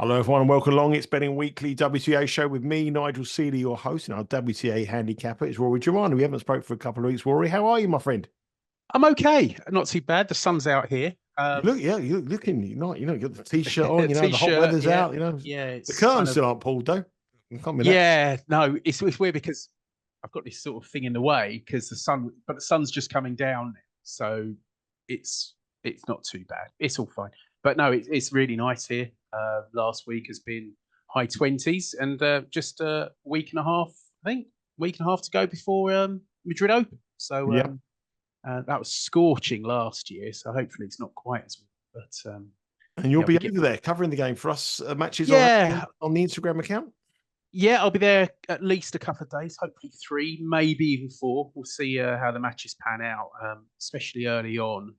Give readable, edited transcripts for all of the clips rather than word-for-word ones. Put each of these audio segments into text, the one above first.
Hello, everyone, and welcome along. It's Betting Weekly WTA show with me, Nigel Seeley, your host, and our WTA handicapper. It's Rory Jiwani. We haven't spoken for a couple of weeks. Rory, how are you, my friend? I'm okay. Not too bad. The sun's out here. You look, yeah, you look looking, you got the t-shirt on, the hot T-shirt. weather's Yeah, out, yeah. the It's kind curtains of still aren't pulled though. It can't be that. yeah. No, it's weird because I've got this sort of thing in the way because the sun's just coming down, so it's it's not too bad. It's all fine. But no, it's really nice here. Last week has been high 20s, and just a week and a half, I think, week and a half to go before Madrid Open. So Yeah, that was scorching last year, so hopefully it's not quite as well. But and you'll yeah, be over there covering the game for us. Matches are yeah, on the Instagram account. yeah. I'll be there at least a couple of days, hopefully 3, maybe even 4. We'll see how the matches pan out, especially early on.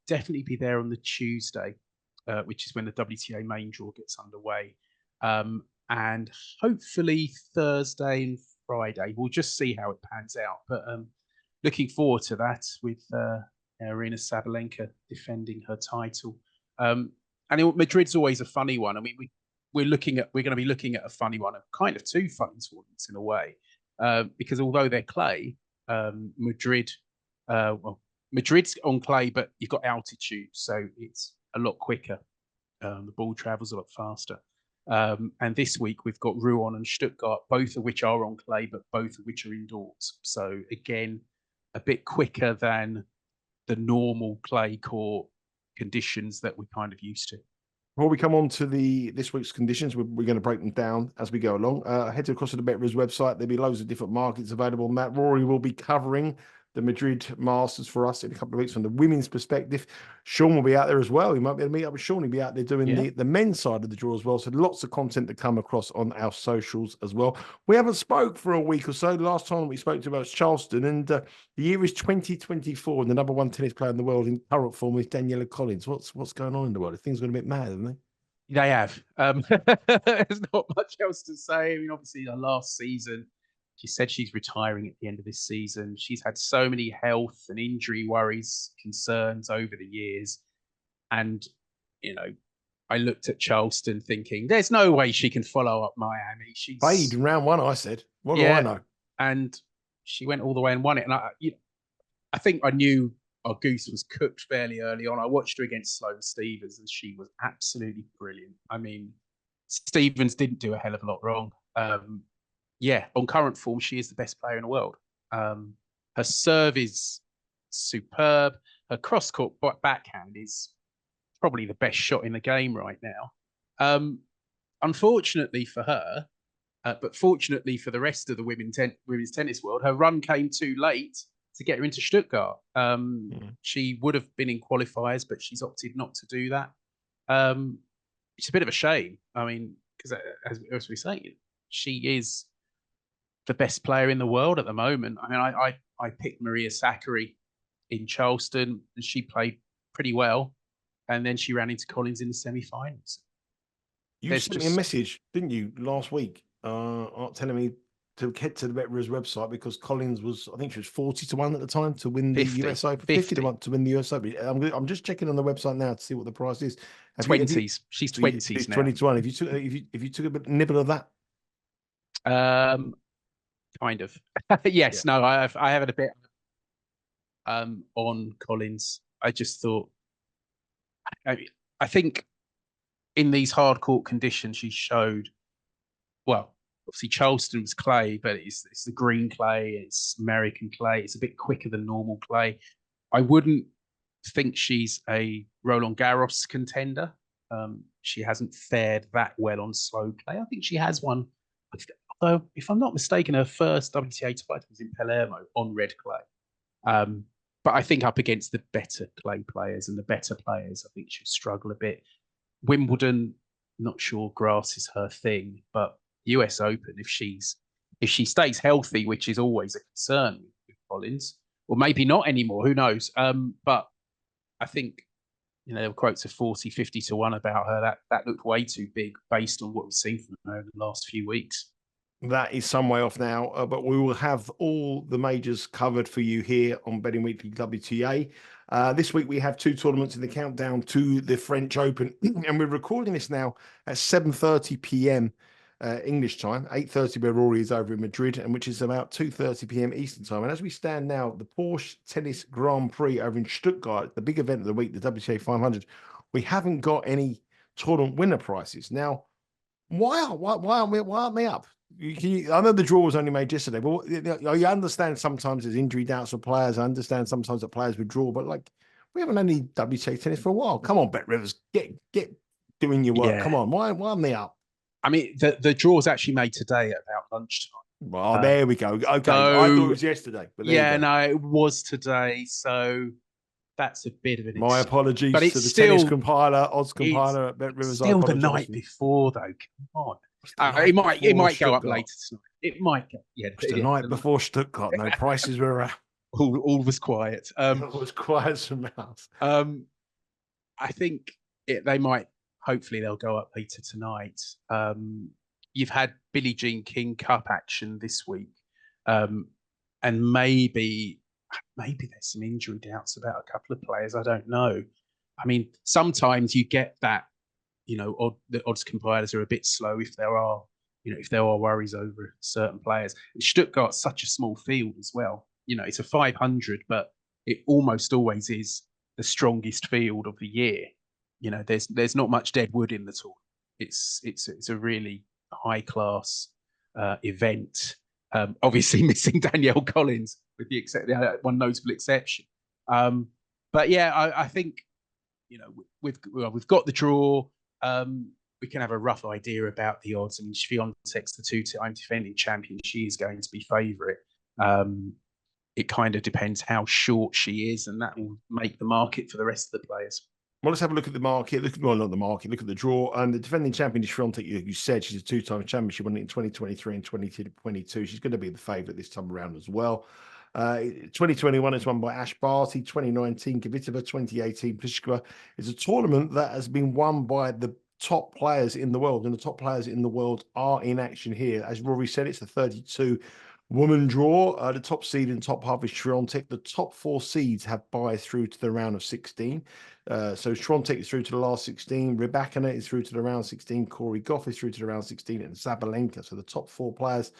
Definitely be there on the Tuesday, which is when the WTA main draw gets underway, and hopefully Thursday and Friday. We'll just see how it pans out, but looking forward to that with Arina Sabalenka defending her title. And Madrid's always a funny one. I mean, we're going to be looking at a funny one, kind of two funny tournaments in a way, because although they're clay, Madrid's on clay, but you've got altitude, so it's a lot quicker. The ball travels a lot faster. And this week we've got Rouen and Stuttgart, both of which are on clay, but both of which are indoors. So again, a bit quicker than the normal clay court conditions that we're kind of used to. Before we come on to this week's conditions, we're going to break them down as we go along. Head across to the BetRivers website. There'll be loads of different markets available. Matt Rory will be covering the Madrid Masters for us in a couple of weeks from the women's perspective. Sean will be out there as well. We might be able to meet up with Sean. He'll be out there doing the men's side of the draw as well. So lots of content to come across on our socials as well. We haven't spoke for a week or so. Last time we spoke to about Charleston, and the year is 2024, and the number one tennis player in the world in current form is Daniela Collins. What's going on in the world? Things gone a bit mad, haven't they? They have. There's not much else to say. I mean, obviously, the last season, she said she's retiring at the end of this season. She's had so many health and injury worries, concerns over the years. And, I looked at Charleston thinking, there's no way she can follow up Miami. She's Fade in round one, I said. What do I know? And she went all the way and won it. And I think I knew our goose was cooked fairly early on. I watched her against Sloane Stephens, and she was absolutely brilliant. I mean, Stephens didn't do a hell of a lot wrong. On current form, she is the best player in the world. Her serve is superb. Her cross-court backhand is probably the best shot in the game right now. Unfortunately for her, but fortunately for the rest of the women's tennis world, her run came too late to get her into Stuttgart. She would have been in qualifiers, but she's opted not to do that. It's a bit of a shame. I mean, because as we say, she is the best player in the world at the moment. I mean, I picked Maria Sakkari in Charleston, and she played pretty well. And then she ran into Collins in the semi-finals. You sent me a message, didn't you, last week, telling me to head to the BetRivers website because Collins was, I think she was 40 to 1 at the time to win the US Open. 50 to 1 to win the US Open. I'm just checking on the website now to see what the price is. 20s. She's 20s now. 20 to 1. If you took a bit nibble of that. Kind of. Yes. Yeah. No, I have had a bit on Collins. I just thought, I think in these hard court conditions, she showed, well, obviously Charleston was clay, but it's the green clay, it's American clay, it's a bit quicker than normal clay. I wouldn't think she's a Roland Garros contender. She hasn't fared that well on slow clay. I think she has won, although if I'm not mistaken, her first WTA title was in Palermo on red clay. But I think up against the better clay players and the better players, I think she'll struggle a bit. Wimbledon, not sure grass is her thing, but US Open, if she stays healthy, which is always a concern with Collins, or maybe not anymore, who knows? But I think, there were quotes of 40, 50 to 1 about her. That looked way too big based on what we've seen from her in the last few weeks. That is some way off now, but we will have all the majors covered for you here on Betting Weekly WTA. This week we have two tournaments in the countdown to the French Open, and we're recording this now at 7:30 p.m. English time, 8:30 where Rory is over in Madrid, and which is about 2:30 p.m. Eastern time. And as we stand now, the Porsche Tennis Grand Prix over in Stuttgart, the big event of the week, the WTA 500, we haven't got any tournament winner prices now. Why aren't we up? I know the draw was only made yesterday, but you understand sometimes there's injury doubts for players. I understand sometimes that players withdraw, but like we haven't had any WTA tennis for a while. Come on, Bet Rivers, get doing your work. Yeah. Come on, why aren't they up? I mean, the draw was actually made today at about lunchtime. Well, there we go. Okay, so, I thought it was yesterday, but yeah, no, it was today. So that's a bit of an. My apologies but to it's the still, tennis compiler, odds compiler at Bet Rivers. Still the night before, though. Come on. It might go up later tonight. It might go. Yeah, it's the night before Stuttgart. No prices were out. All was quiet. It was quiet as a mouse. I think they might. Hopefully, they'll go up later tonight. You've had Billie Jean King Cup action this week, and maybe there's some injury doubts about a couple of players. I don't know. I mean, sometimes you get that. The odds compilers are a bit slow if there are worries over certain players. Stuttgart's such a small field as well. It's a 500, but it almost always is the strongest field of the year. There's not much dead wood in the tour. It's a really high class event. Obviously missing Danielle Collins with the one notable exception. But yeah, I think we've got the draw. We can have a rough idea about the odds. I mean, Swiatek's the two-time defending champion. She is going to be favourite. It kind of depends how short she is, and that will make the market for the rest of the players. Well, let's have a look at the market. Not the market. Look at the draw. And the defending champion is Swiatek. You said she's a two-time champion. She won it in 2023 and 2022. She's going to be the favourite this time around as well. 2021 is won by Ash Barty. 2019 Kvitova. 2018 Pliskova. It's a tournament that has been won by the top players in the world, and the top players in the world are in action here. As Rory said, it's the 32 woman draw. The top seed in top half is Swiatek. The top four seeds have bye through to the round of 16. So Swiatek is through to the last 16. Rybakina is through to the round 16. Corey Goff is through to the round 16, and Sabalenka. So the top four players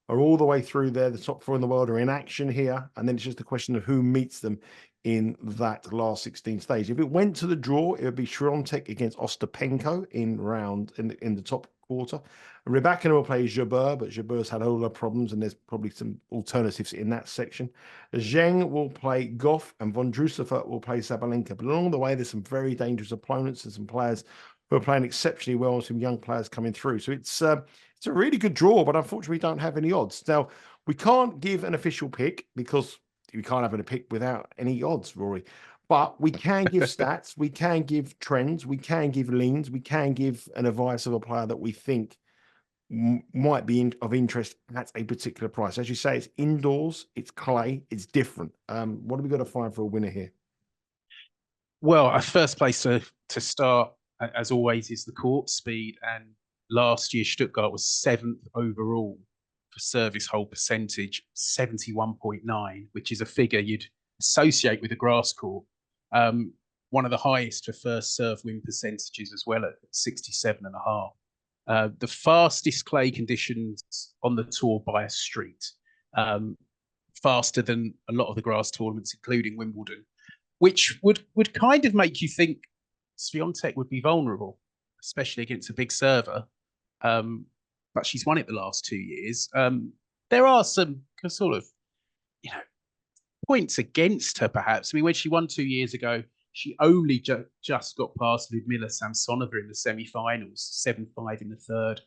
are all the way through there. The top four in the world are in action here, and then it's just a question of who meets them in that last 16 stage. If it went to the draw, it would be Swiatek against Ostapenko in the top quarter. Rybakina will play Jabeur, but Jabeur's had all the problems, and there's probably some alternatives in that section. Zheng will play Goff, and Vondrousova will play Sabalenka. But along the way, there's some very dangerous opponents and some players who are playing exceptionally well, and some young players coming through. So it's a really good draw, but unfortunately, we don't have any odds. Now, we can't give an official pick because we can't have a pick without any odds, Rory. But we can give stats, we can give trends, we can give leans, we can give an advice of a player that we think might be of interest at a particular price. As you say, it's indoors, it's clay, it's different. What have we got to find for a winner here? Well, a first place to start, as always, is the court speed. And last year, Stuttgart was 7th overall for service hold percentage, 71.9, which is a figure you'd associate with a grass court. One of the highest for first serve win percentages as well at 67.5. The fastest clay conditions on the tour by a street, faster than a lot of the grass tournaments, including Wimbledon, which would kind of make you think Swiatek would be vulnerable, especially against a big server. But she's won it the last 2 years. There are some sort of, points against her, perhaps. I mean, when she won 2 years ago, she only just got past Ludmila Samsonova in the semi-finals, 7-5 in the third.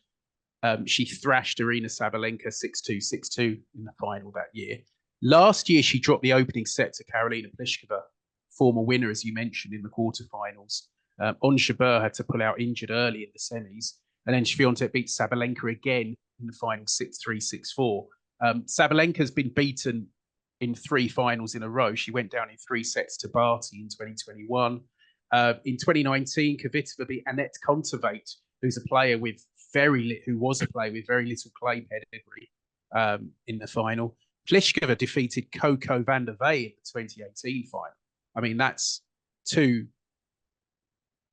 She thrashed Arina Sabalenka 6-2, 6-2 in the final that year. Last year, she dropped the opening set to Karolina Pliskova, former winner, as you mentioned, in the quarterfinals. Ons Jabeur had to pull out injured early in the semis. And then Swiatek beat Sabalenka again in the final 6-3, 6-4. Sabalenka's been beaten in 3 finals in a row. She went down in 3 sets to Barty in 2021. In 2019, Kvitova beat Anett Kontaveit who was a player with very little clay pedigree in the final. Pliskova defeated Coco van der Vey in the 2018 final. I mean, that's two,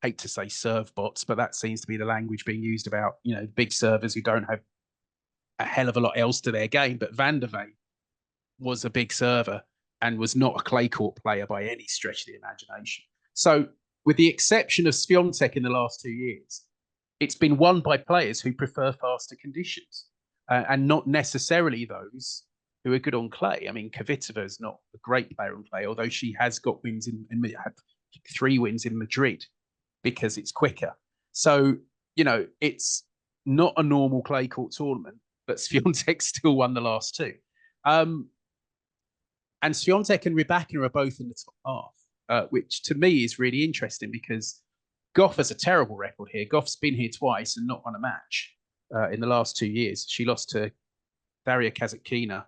hate to say serve bots, but that seems to be the language being used about, big servers who don't have a hell of a lot else to their game. But van der Vey was a big server and was not a clay court player by any stretch of the imagination. So with the exception of Swiatek in the last 2 years, it's been won by players who prefer faster conditions and not necessarily those who are good on clay. I mean, Kvitova is not a great player on clay, although she has got wins had 3 wins in Madrid because it's quicker. So, it's not a normal clay court tournament, but Swiatek still won the last 2. And Swiatek and Rybakina are both in the top half, which to me is really interesting because Goff has a terrible record here. Goff's been here twice and not won a match in the last 2 years. She lost to Daria Kazatkina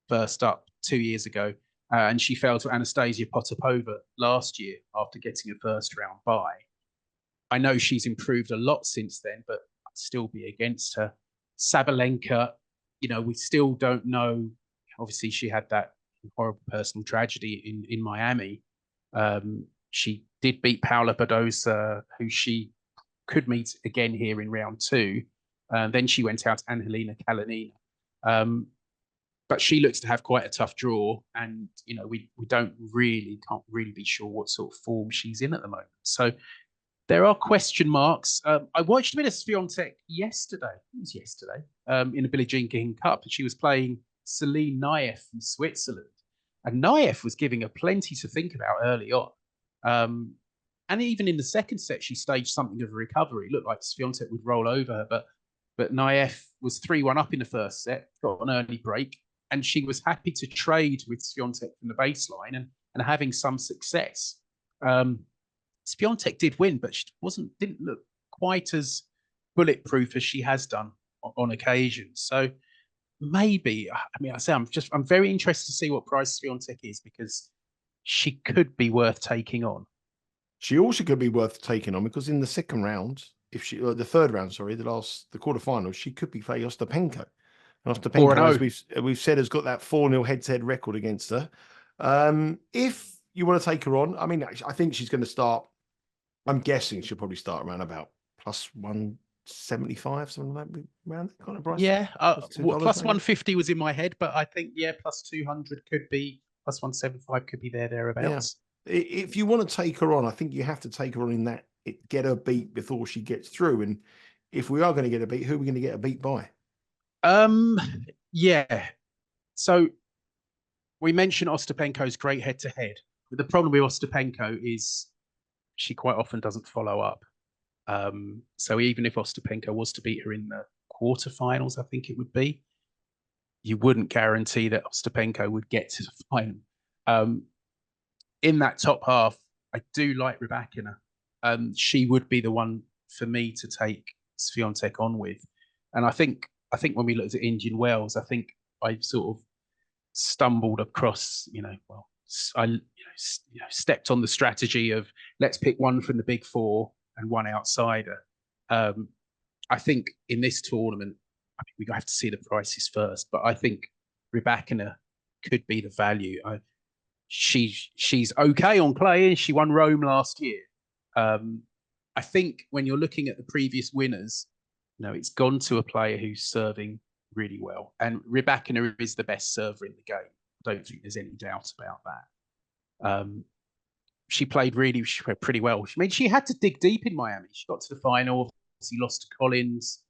first up 2 years ago, and she fell to Anastasia Potapova last year after getting a first round bye. I know she's improved a lot since then, but I'd still be against her. Sabalenka, we still don't know. Obviously, she had that horrible personal tragedy in Miami. She did beat Paula Badosa, who she could meet again here in round 2. Then she went out to Angelina Kalinina. But she looks to have quite a tough draw, and we can't really be sure what sort of form she's in at the moment. So there are question marks. I watched a bit of Swiatek yesterday. It was yesterday in the Billie Jean King Cup, and she was playing Celine Naef from Switzerland, and Naef was giving her plenty to think about early on. And even in the second set, she staged something of a recovery. It looked like Swiatek would roll over her, but Naef was 3-1 up in the first set, got an early break, and she was happy to trade with Swiatek from the baseline and having some success. Swiatek did win, but she didn't look quite as bulletproof as she has done on occasion. So maybe, I'm very interested to see what price Swiatek is, because she could be worth taking on. She also could be worth taking on because in the second round, the third round, the quarterfinals, she could be playing Ostapenko. And Ostapenko, as we've said, has got that 4-0 head-to-head record against her. If you want to take her on, I think she's going to start. I'm guessing she'll probably start around about plus 175, something like that, around that kind of price. Yeah, plus 150 was in my head, but I think plus 200 could be, plus 175 could be thereabouts. Yeah. If you want to take her on, I think you have to take her on in that get her beat before she gets through. And if we are going to get a beat, who are we going to get a beat by? Yeah. So we mentioned Ostapenko's great head-to-head. But the problem with Ostapenko is she quite often doesn't follow up. So even if Ostapenko was to beat her in the quarterfinals, I think it would be, you wouldn't guarantee that Ostapenko would get to the final. In that top half, I do like Rybakina. She would be the one for me to take Swiatek on with. And I think when we looked at Indian Wells, I think I sort of stumbled across, I stepped on the strategy of let's pick one from the big 4 and one outsider. I think in this tournament, we have to see the prices first, but I think Rybakina could be the value. She's okay on clay, and she won Rome last year. I think when you're looking at the previous winners, it's gone to a player who's serving really well, and Rybakina is the best server in the game. I don't think there's any doubt about that. She played pretty well. She had to dig deep in Miami. She got to the final. She lost to Collins.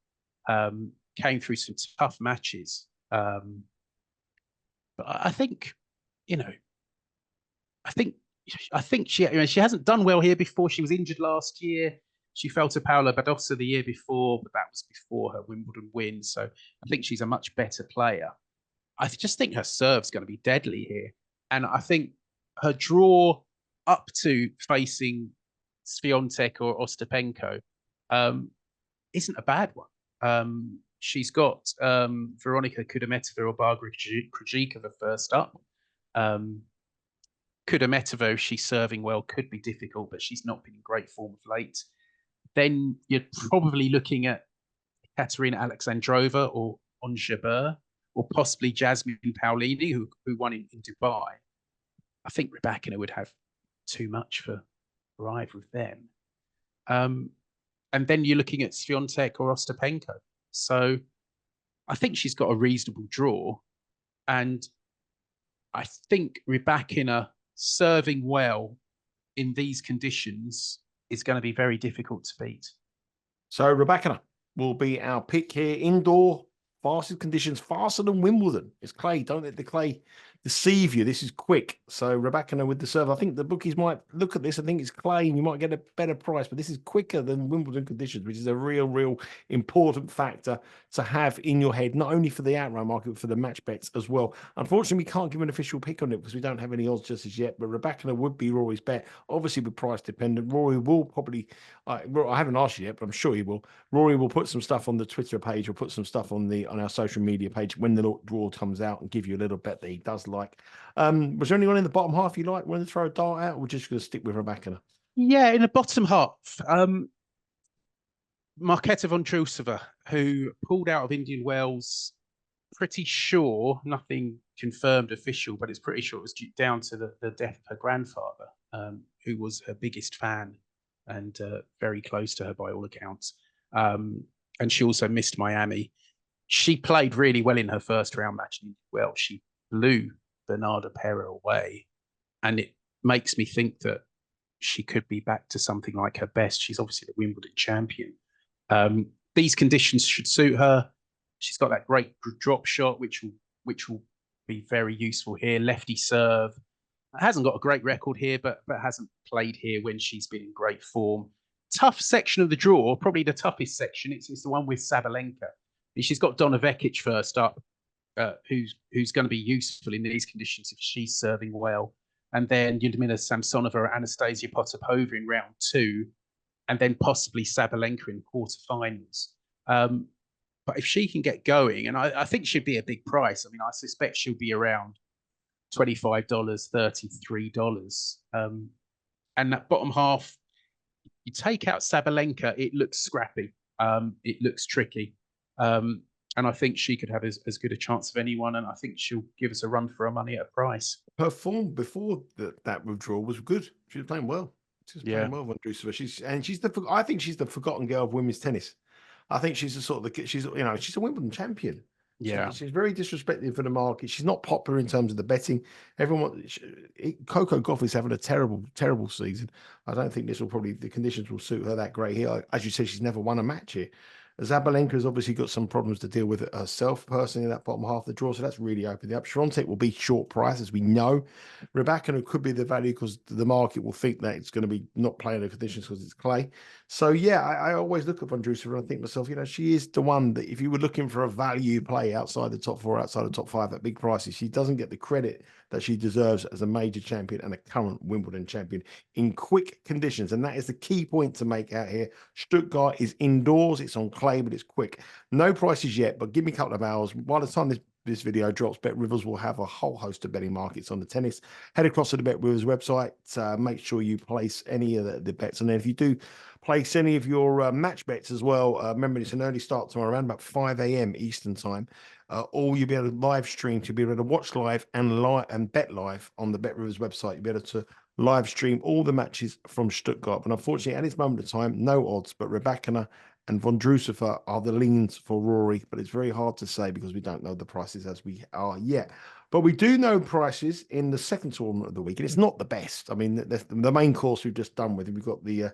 Came through some tough matches. But I think, I think she hasn't done well here before. She was injured last year. She fell to Paula Badosa the year before, but that was before her Wimbledon win. So I think she's a much better player. I just think her serve's going to be deadly here. And I think her draw up to facing Swiatek or Ostapenko isn't a bad one. She's got Veronika Kudermetova or Barbara Krejcikova first up. Kudermetova, she's serving well, could be difficult, but she's not been in great form of late. then you're probably looking at Katerina Alexandrova or Ons Jabeur, or possibly Jasmine Paolini, who won in Dubai. I think Rybakina would have too much for either of them. And then you're looking at Swiatek or Ostapenko. So I think she's got a reasonable draw. And I think Rybakina serving well in these conditions is going to be very difficult to beat. So Rybakina will be our pick here. Indoor, fastest conditions, faster than Wimbledon. It's clay. Don't let the clay deceive you. This is quick. So Rybakina with the serve. I think the bookies might look at this. I think it's clay and you might get a better price, but this is quicker than Wimbledon conditions, which is a real important factor to have in your head, not only for the outright market, but for the match bets as well. Unfortunately, we can't give an official pick on it because we don't have any odds just as yet, but Rybakina would be Rory's bet. Obviously, with price dependent, Rory will probably, I haven't asked you yet, but I'm sure he will. Rory will put some stuff on the Twitter page or put some stuff on our social media page when the draw comes out and give you a little bet that he does like. Was there anyone in the bottom half you like? Want to throw a dart out, or we're just going to stick with Rybakina? Yeah, in the bottom half, Marketa Vondrousova, who pulled out of Indian Wells, pretty sure, nothing confirmed official, but it's pretty sure it was due down to the death of her grandfather, who was her biggest fan and very close to her by all accounts. And she also missed Miami. She played really well in her first round match. Well, she blew Bernarda Pera away. And it makes me think that she could be back to something like her best. She's obviously the Wimbledon champion. These conditions should suit her. She's got that great drop shot, which will be very useful here. Lefty serve. Hasn't got a great record here, but hasn't played here when she's been in great form. Tough section of the draw, probably the toughest section. It's the one with Sabalenka. She's got Donna Vekic first up, who's going to be useful in these conditions if she's serving well. And then Lyudmila Samsonova or Anastasia Potapova in round 2, and then possibly Sabalenka in quarterfinals. But if she can get going, and I think she'd be a big price. I mean, I suspect she'll be around $25, $33. And that bottom half, you take out Sabalenka, it looks scrappy. It looks tricky. And I think she could have as good a chance of anyone. And I think she'll give us a run for her money at a price. Her form before that withdrawal was good. She was playing well. She's playing well, Vondrousova. I think she's the forgotten girl of women's tennis. I think she's she's a Wimbledon champion. Yeah, she's very disrespected for the market. She's not popular in terms of the betting. Coco Gauff is having a terrible season. I don't think the conditions will suit her that great here. As you said, she's never won a match here. Zabalenka has obviously got some problems to deal with herself personally in that bottom half of the draw, so that's really opened up. Swiatek will be short price, as we know. Rybakina could be the value because the market will think that it's going to be not playing the conditions because it's clay. So yeah, I always look at Vondrousova and I think to myself, she is the one that if you were looking for a value play outside the top 4, outside the top 5 at big prices, she doesn't get the credit that she deserves as a major champion and a current Wimbledon champion in quick conditions. And that is the key point to make out here. Stuttgart is indoors. It's on clay, but it's quick. No prices yet, but give me a couple of hours. By the time this video drops, Bet Rivers will have a whole host of betting markets on the tennis. Head across to the Bet Rivers website. Make sure you place any of the bets. And then if you do place any of your match bets as well, remember it's an early start tomorrow around about 5 a.m. Eastern time. Or you'll be able to live stream. You'll be able to watch live and bet live on the Bet Rivers website. You'll be able to live stream all the matches from Stuttgart. But unfortunately, at this moment of time, no odds. But Rybakina and Vondrousova are the leans for Rory. But it's very hard to say because we don't know the prices as we are yet. But we do know prices in the second tournament of the week. And it's not the best. I mean, the main course we've just done with it, we've got the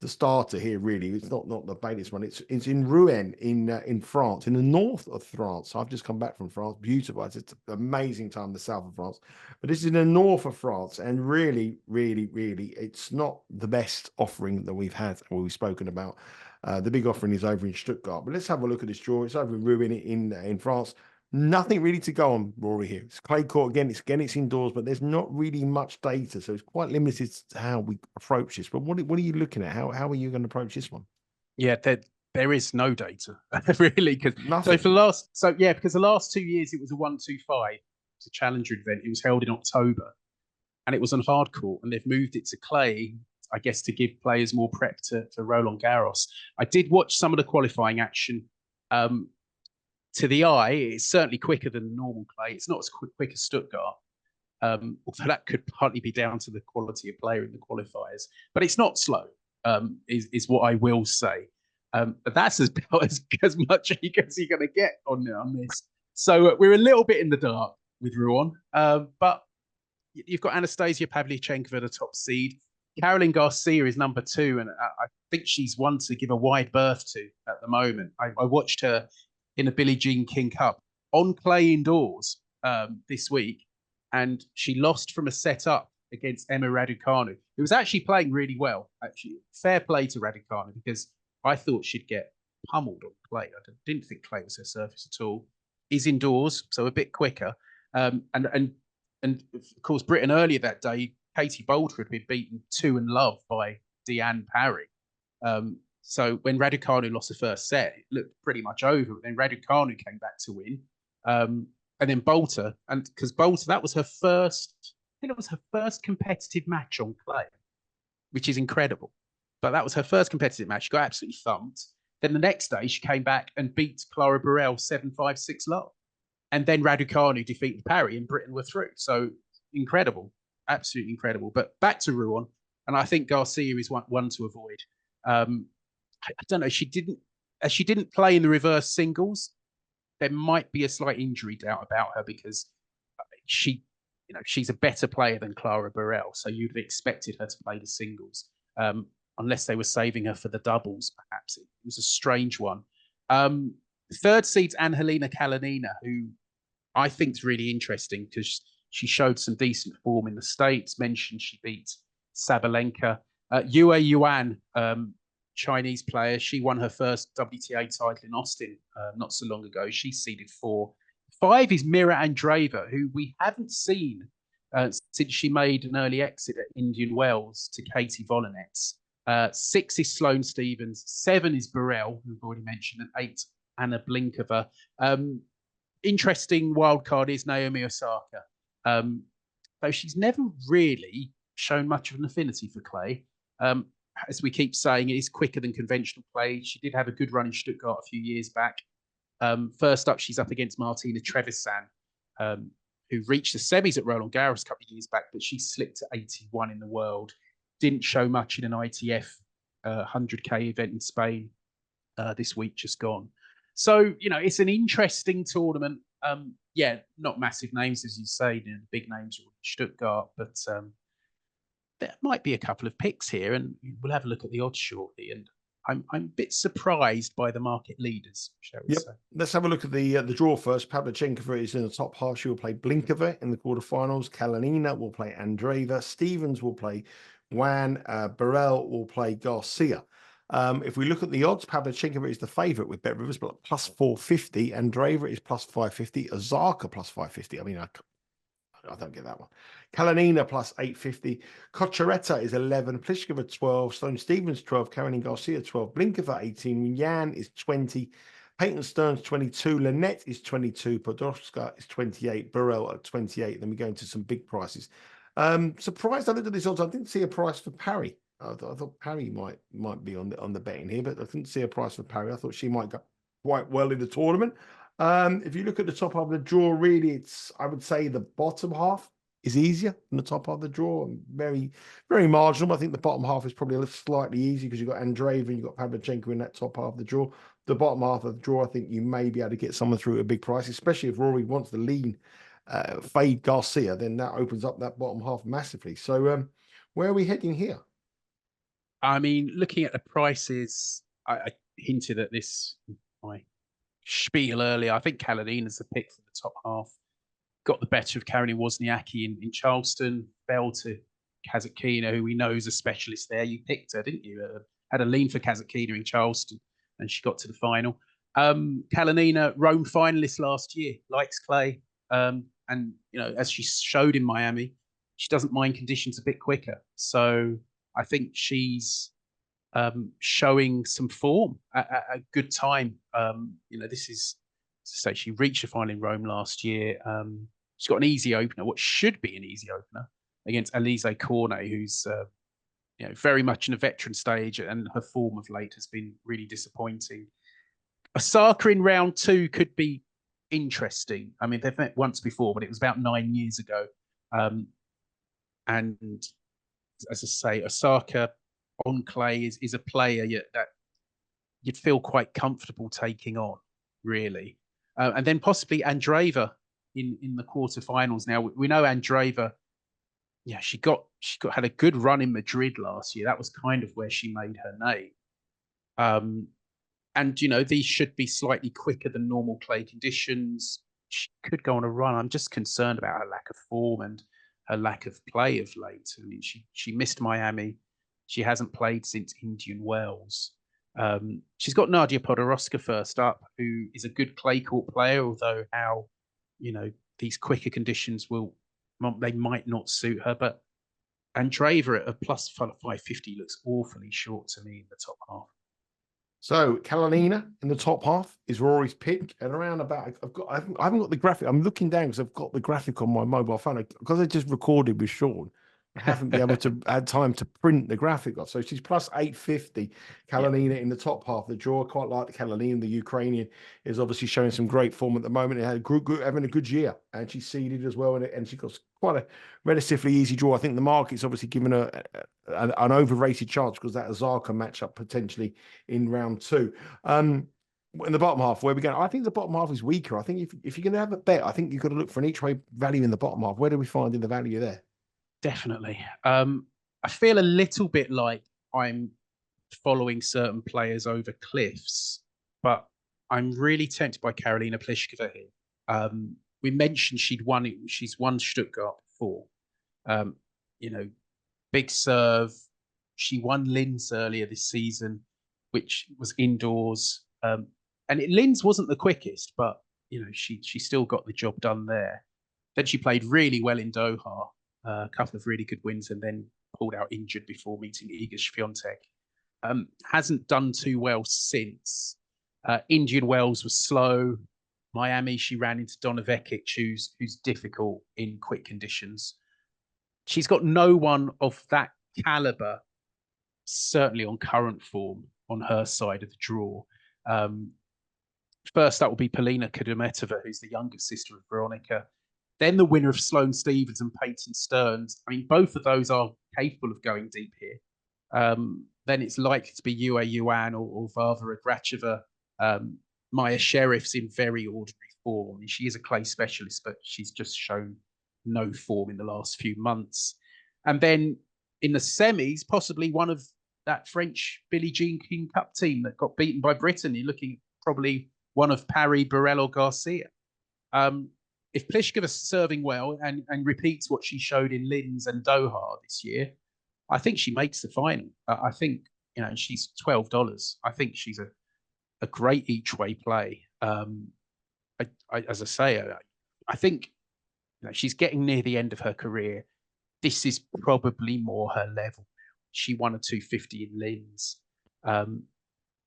starter here, really. It's not the latest one. It's in Rouen in France, in the north of France. I've just come back from France. Beautiful. It's an amazing time in the south of France. But this is in the north of France. And really, it's not the best offering that we've had or we've spoken about. The big offering is over in Stuttgart. But let's have a look at this draw. It's over in Rouen in France. Nothing really to go on, Rory, here. It's clay court again. It's indoors, but there's not really much data, so it's quite limited to how we approach this. But what are you looking at? How are you going to approach this one? Yeah, there is no data really, because Nothing. because the last 2 years it was a 125. It's a challenger event. It was held in October, and it was on hard court, and they've moved it to clay. I guess, to give players more prep to Roland Garros. I did watch some of the qualifying action. To the eye, it's certainly quicker than normal clay. It's not as quick as Stuttgart, although that could partly be down to the quality of player in the qualifiers. But it's not slow, is what I will say. But that's as much as you're going to get on this. So we're a little bit in the dark with Rouen, but you've got Anastasia Pavlyuchenkova, the top seed. Caroline Garcia is number 2, and I think she's one to give a wide berth to at the moment. I watched her in the Billie Jean King Cup on clay indoors this week, and she lost from a set up against Emma Raducanu, who was actually playing really well. Actually, fair play to Raducanu, because I thought she'd get pummeled on clay. I didn't think clay was her surface at all. Is indoors, so a bit quicker. And of course, Britain earlier that day, Katie Boulter had been beaten 2-0 by Deanne Parry. So when Raducanu lost the first set, it looked pretty much over. Then Raducanu came back to win. And then Boulter, and because Boulter, that was her first, I think it was her first competitive match on clay, which is incredible. But that was her first competitive match. She got absolutely thumped. Then the next day, she came back and beat Clara Burrell 7-5, 6-0. And then Raducanu defeated Parry, and Britain were through. So incredible, absolutely incredible. But back to Rouen, and I think Garcia is one to avoid. I don't know. She didn't play in the reverse singles. There might be a slight injury doubt about her, because she's a better player than Clara Burrell. So you'd have expected her to play the singles, unless they were saving her for the doubles. Perhaps it was a strange one. Third seed's Angelina Kalinina, who I think is really interesting because she showed some decent form in the States. Mentioned she beat Sabalenka. Yue Yuan, Chinese player, she won her first WTA title in Austin not so long ago. She's seeded 4. 5 is Mira Andreeva, who we haven't seen since she made an early exit at Indian Wells to Katie Volinets. 6 is Sloane Stephens. 7 is Burrell, who we've already mentioned, and 8, Anna Blinkova. Interesting wild card is Naomi Osaka, though she's never really shown much of an affinity for clay. As we keep saying, it is quicker than conventional play. She did have a good run in Stuttgart a few years back. First up, she's up against Martina Trevisan, who reached the semis at Roland Garros a couple of years back, but she slipped to 81 in the world. Didn't show much in an ITF 100K event in Spain this week just gone. So, it's an interesting tournament. Yeah, not massive names, as you say, the big names are Stuttgart, but there might be a couple of picks here, and we'll have a look at the odds shortly. And I'm a bit surprised by the market leaders, shall we say. Let's have a look at the draw first. Pavlyuchenkova is in the top half. She will play Blinkova in the quarterfinals. Kalinina will play Andreeva. Stephens will play Wan. Burrell will play Garcia. If we look at the odds, Pavlyuchenkova is the favourite with Bet Rivers, but plus 450. Andreeva is plus 550. Osaka plus 550. I mean, I don't get that one. Kalinina plus 850. Kochereta is 11. Pliskova 12. Sloane Stephens 12. Caroline Garcia 12. Blinkova 18. Yan is 20. Peyton Stearns 22. Lynette is 22. Podolska is 28. Burrell at 28. Then we go into some big prices. Surprised I looked at these odds. I didn't see a price for Parry. I thought Parry might be on the betting here, but I didn't see a price for Parry. I thought she might go quite well in the tournament. If you look at the top half of the draw, really, I would say the bottom half is easier than the top half of the draw. Very, very marginal. I think the bottom half is probably a little slightly easier because you've got Andreeva and you've got Pavlyuchenkova in that top half of the draw. The bottom half of the draw, I think you may be able to get someone through at a big price, especially if Rory wants to lean fade Garcia, then that opens up that bottom half massively. So where are we heading here? I mean, looking at the prices, I hinted at this in my spiel earlier. I think Kalinina's the pick for the top half. Got the better of Caroline Wozniacki in Charleston. Fell to Kasatkina, who we know is a specialist there. You picked her, didn't you? Had a lean for Kasatkina in Charleston, and she got to the final. Kalinina, Rome finalist last year, likes clay. And, as she showed in Miami, she doesn't mind conditions a bit quicker. So I think she's showing some form at a good time. This is, as I say, she reached the final in Rome last year. She's got an easy opener, what should be an easy opener, against Alizé Cornet, who's very much in a veteran stage, and her form of late has been really disappointing. Osaka in round 2 could be interesting. I mean, they've met once before, but it was about 9 years ago. And as I say, Osaka on clay is a player that you'd feel quite comfortable taking on, really. And then possibly Andreeva in the quarterfinals. Now we know Andreeva. Yeah, she had a good run in Madrid last year. That was kind of where she made her name. And these should be slightly quicker than normal clay conditions. She could go on a run. I'm just concerned about her lack of form and her lack of play of late. I mean, she missed Miami. She hasn't played since Indian Wells. She's got Nadia Podoroska first up, who is a good clay court player, although how these quicker conditions they might not suit her. But Andreeva at a plus 550 looks awfully short to me in the top half. So Kalinina in the top half is Rory's pick, and around about I haven't got the graphic. I'm looking down because I've got the graphic on my mobile phone because I just recorded with Sean. I haven't been able to add time to print the graphic off. So she's plus 850. Kalinina in the top half of the draw. I quite like the Kalinina. The Ukrainian is obviously showing some great form at the moment. It had having a good year, and she seeded as well. And she got quite a relatively easy draw. I think the market's obviously given her an overrated chance because that Osaka matchup potentially in round 2. In the bottom half, where we go, I think the bottom half is weaker. I think if you're going to have a bet, I think you've got to look for an each way value in the bottom half. Where do we find in the value there? Definitely. I feel a little bit like I'm following certain players over cliffs, but I'm really tempted by Karolina Pliskova here. We mentioned she's won Stuttgart before. Big serve. She won Linz earlier this season, which was indoors. And Linz wasn't the quickest, but she still got the job done there. Then she played really well in Doha. A couple of really good wins, and then pulled out injured before meeting Iga Swiatek. Hasn't done too well since. Indian Wells was slow. Miami, she ran into Donna Vekic, who's difficult in quick conditions. She's got no one of that caliber, certainly on current form, on her side of the draw. First up will be Polina Kudermetova, who's the younger sister of Veronica. Then the winner of Sloane Stephens and Peyton Stearns. I mean, both of those are capable of going deep here. Then it's likely to be Yue Yuan or Varvara Gracheva. Maya Sheriff's in very ordinary form. I mean, she is a clay specialist, but she's just shown no form in the last few months. And then in the semis, possibly one of that French Billie Jean King Cup team that got beaten by Britain. You're looking at probably one of Parry, Burrell, or Garcia. If Pliskova's serving well and repeats what she showed in Linz and Doha this year, I think she makes the final. I think she's $12. I think she's a great each way play. As I say, I think she's getting near the end of her career. This is probably more her level. She won a 250 in Linz.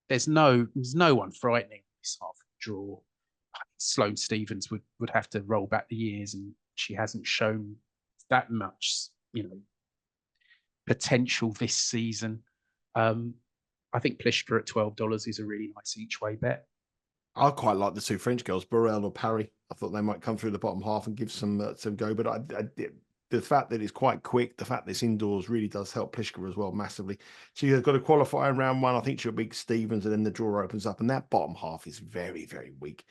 There's no one frightening this half draw. Sloane Stephens would have to roll back the years, and she hasn't shown that much, potential this season. I think Pliskova at $12 is a really nice each way bet. I quite like the two French girls, Burrell or Parry. I thought they might come through the bottom half and give some go, but the fact that it's quite quick, the fact that it's indoors really does help Pliskova as well massively. She has got to qualify in round 1. I think she'll beat Stephens, and then the draw opens up, and that bottom half is very, very weak.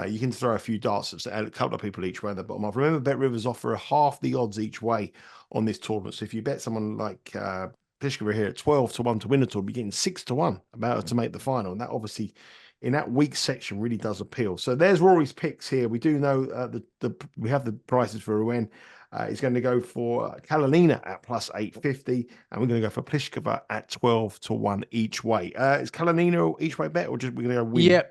You can throw a few darts at a couple of people each way in the bottom half. Remember, Bet Rivers offer half the odds each way on this tournament. So if you bet someone like Pliskova here at 12-1 to win the tournament, you're getting 6-1 about her to make the final. And that obviously, in that weak section, really does appeal. So there's Rory's picks here. We do know we have the prices for Rouen. He's going to go for Kalinina at plus 850, and we're going to go for Pliskova at 12-1 each way. Is Kalinina each way bet, or just we're going to go win? Yeah,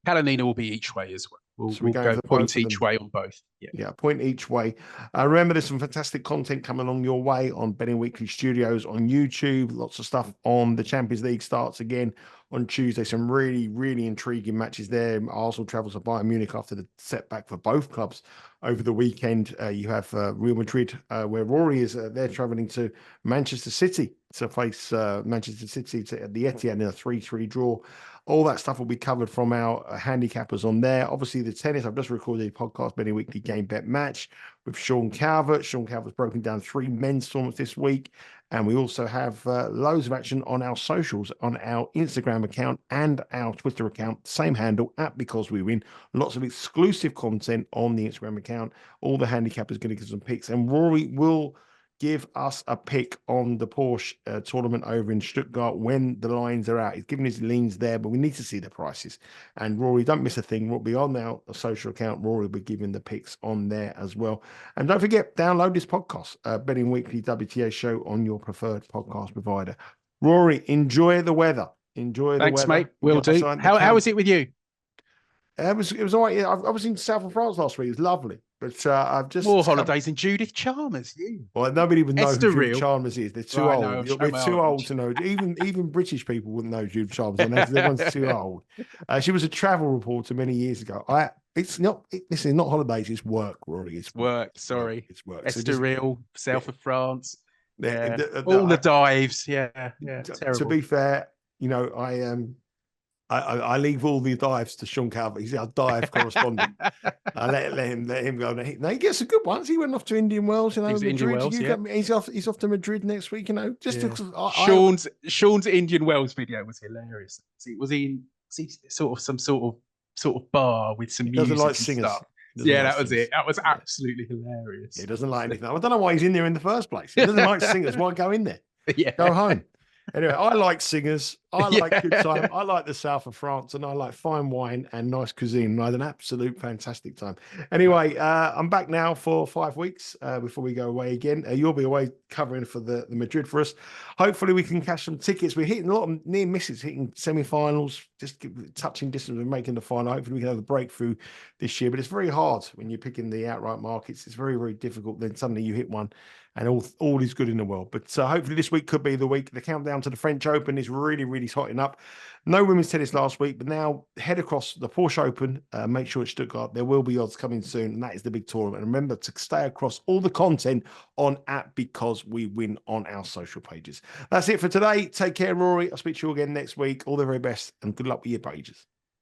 Kalinina will be each way as well. We'll go point each way on both. Yeah, point each way. Remember, there's some fantastic content coming along your way on Betting Weekly Studios on YouTube. Lots of stuff on the Champions League starts again on Tuesday. Some really, really intriguing matches there. Arsenal travels to Bayern Munich after the setback for both clubs over the weekend. You have Real Madrid, where Rory is. They're traveling to Manchester City to face Manchester City at the Etihad in a 3-3 draw. All that stuff will be covered from our handicappers on there. Obviously, the tennis, I've just recorded a podcast, Betting Weekly Game Bet Match with Sean Calvert. Sean Calvert's broken down 3 men's tournaments this week. And we also have loads of action on our socials, on our Instagram account and our Twitter account. Same handle, @becausewewin. Lots of exclusive content on the Instagram account. All the handicappers going to give some picks. And Rory will give us a pick on the Porsche tournament over in Stuttgart when the lines are out. He's giving his leans there, but we need to see the prices. And Rory, don't miss a thing. We'll be on our social account. Rory will be giving the picks on there as well. And don't forget, download this podcast, Betting Weekly WTA show on your preferred podcast provider. Rory, enjoy the weather. Enjoy the weather. Thanks, mate. Will do. How was it with you? It was all right. I was in south of France last week. It was lovely. But I've just more holidays than Judith Chalmers. You. Well, nobody even knows who Judith Chalmers is. They're too old. We're too old to know. Even British people wouldn't know Judith Chalmers. And everyone's too old. She was a travel reporter many years ago. This is not holidays. It's work, Rory. It's work. Sorry, it's work. Estoril, south of France. Yeah, all the dives. Yeah. Terrible. To be fair, I leave all the dives to Sean Calvert. He's our dive correspondent. I let him go. Now he gets some good ones. He went off to Indian Wells. Indian Wells, he's off to Madrid next week. Sean's Indian Wells video was hilarious. Was he sort of some sort of bar with some music? Doesn't like singers. Stuff. Yeah, that was it. That was absolutely hilarious. He doesn't like anything. I don't know why he's in there in the first place. He doesn't like singers. Why go in there? Yeah, go home. Anyway, I like singers. I like good time. I like the south of France, and I like fine wine and nice cuisine. I had an absolute fantastic time. Anyway, I'm back now for 5 weeks before we go away again. You'll be away covering for the Madrid for us. Hopefully, we can cash some tickets. We're hitting a lot of near misses, hitting semi-finals, just touching distance and making the final. Hopefully, we can have a breakthrough this year. But it's very hard when you're picking the outright markets. It's very, very difficult. Then suddenly you hit one, and all is good in the world. But hopefully this week could be the week. The countdown to the French Open is really, really hotting up. No women's tennis last week, but now head across the Porsche Open. Make sure it's Stuttgart. There will be odds coming soon, and that is the big tournament. And remember to stay across all the content on @becausewewin on our social pages. That's it for today. Take care, Rory. I'll speak to you again next week. All the very best, and good luck with your pages.